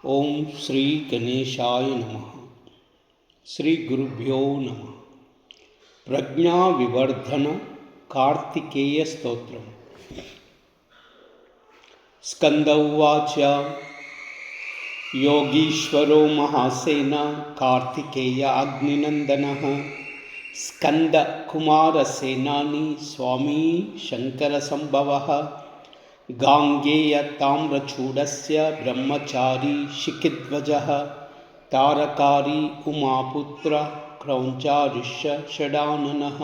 ओम श्री गणेशाय नमः। श्री गुरुभ्यो नमः। प्रज्ञा विवर्धन कार्तिकेय स्तोत्रम्। स्कंद उवाच योगीश्वरो महासेन कार्तिकेय अग्निनंदनः स्कंद कुमार सेनानी स्वामी शंकर संभवः गांगेय ताम्रचूडस्य ब्रह्मचारी शिखिध्वजः तारकारी उमापुत्र क्रौंचारिष्य षडाननः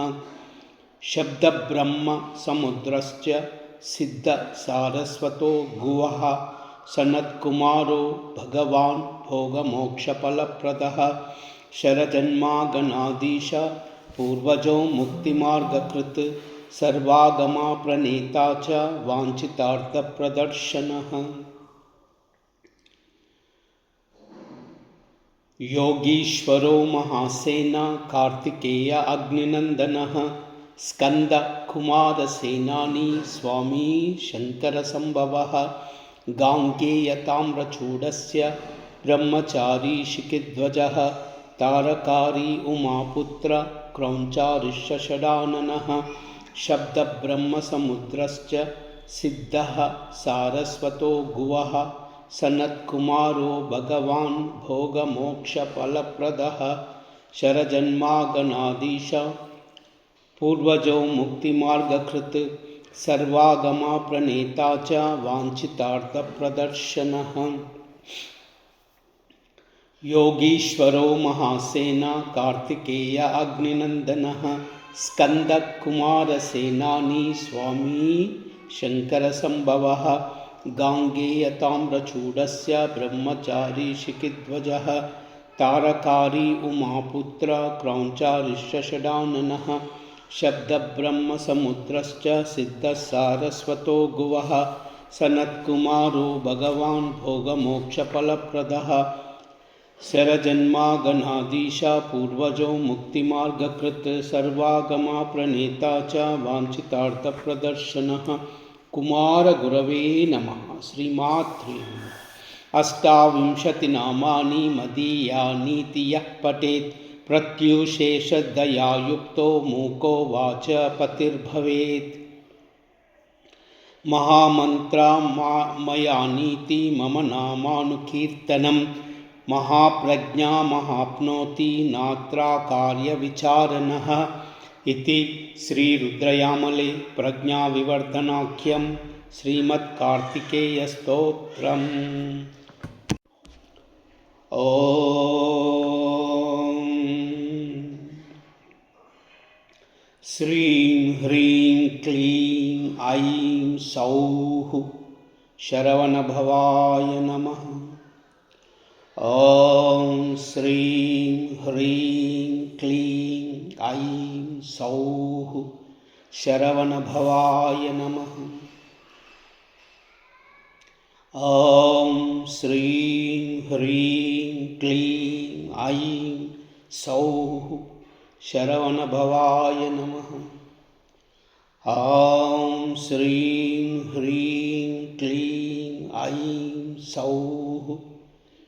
शब्दब्रह्म समुद्रश्च सिद्ध सारस्वतो गुवः सनत्कुमारो भगवान् भोगमोक्षफलप्रदः शरजन्मागणाधीश पूर्वजो मुक्तिमार्गकृत् सर्वागमा प्रणेता च वाञ्छितार्थप्रदर्शनः। योगीश्वरो महासेन कार्तिकेय अग्निनंदनः स्कंद कुमार सेनानी स्वामी शंकर संभवः गांगेय ताम्रचूडस्य ब्रह्मचारी शिखिध्वजः तारकारी उमापुत्र क्रौंचारिष्य षडाननः शब्द ब्रह्म समुद्रश्च सिद्धः सारस्वतो गुवः सनत्कुमारो भगवान् भोगमोक्षफलप्रदः शरजन्मागणाधीश पूर्वजो मुक्तिमार्गकृत् सर्वागमा प्रणेता च वाञ्छितार्थप्रदर्शनः। योगीश्वरो महासेन कार्तिकेय अग्निनंदनः स्कंद कुमार सेनानी स्वामी शंकर संभवः गांगेय ताम्रचूडस्य ब्रह्मचारी शिखिध्वजः तारकारी उमापुत्र क्रौंचारिष्य षडाननः शब्दब्रह्म समुद्रश्च सिद्ध सारस्वतो गुवः सनत्कुमारो भगवान् भोगमोक्षफलप्रदः शरजन्मागणाधीश पूर्वजो मुक्तिमार्गकृत् सर्वागमा प्रणेता च वाञ्छितार्थप्रदर्शनः। कुमार गुरवे नमः। श्रीमात्रे नमः। अष्टाविंशतिनामानि मदीयानीति यः पठेत् प्रत्युशेषदयायुक्तो मूको वाचपतिर्भवेत्। महामन्त्रा मयानीति मम नामानुकीर्तनम् महाप्रज्ञा महाप्नोति नात्रा कार्यविचारणः इति श्रीरुद्रयामले प्रज्ञाविवर्धनाख्यं श्रीमत्कार्तिकेयस्तोत्रम्। ॐ श्रीं ह्रीं क्लीं ऐं सौः शरवणभवाय नमः। ॐ श्रीं ह्रीं क्लीं ऐं सौः शरवणभवाय नमः। ॐ श्रीं ह्रीं क्लीं ऐं सौः शरवणभवाय नमः। ॐ श्रीं ह्रीं क्लीं ऐं सौः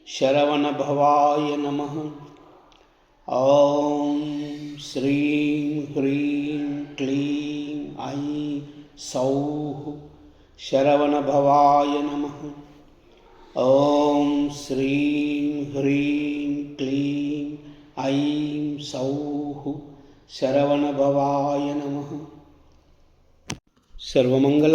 शरवणभवाय नमः। ॐ श्रीं ह्रीं क्लीं ऐं सौः शरवणभवाय नमः। ॐ श्रीं ह्रीं क्लीं ऐं सौः शरवणभवाय नमः। सर्वमंगल।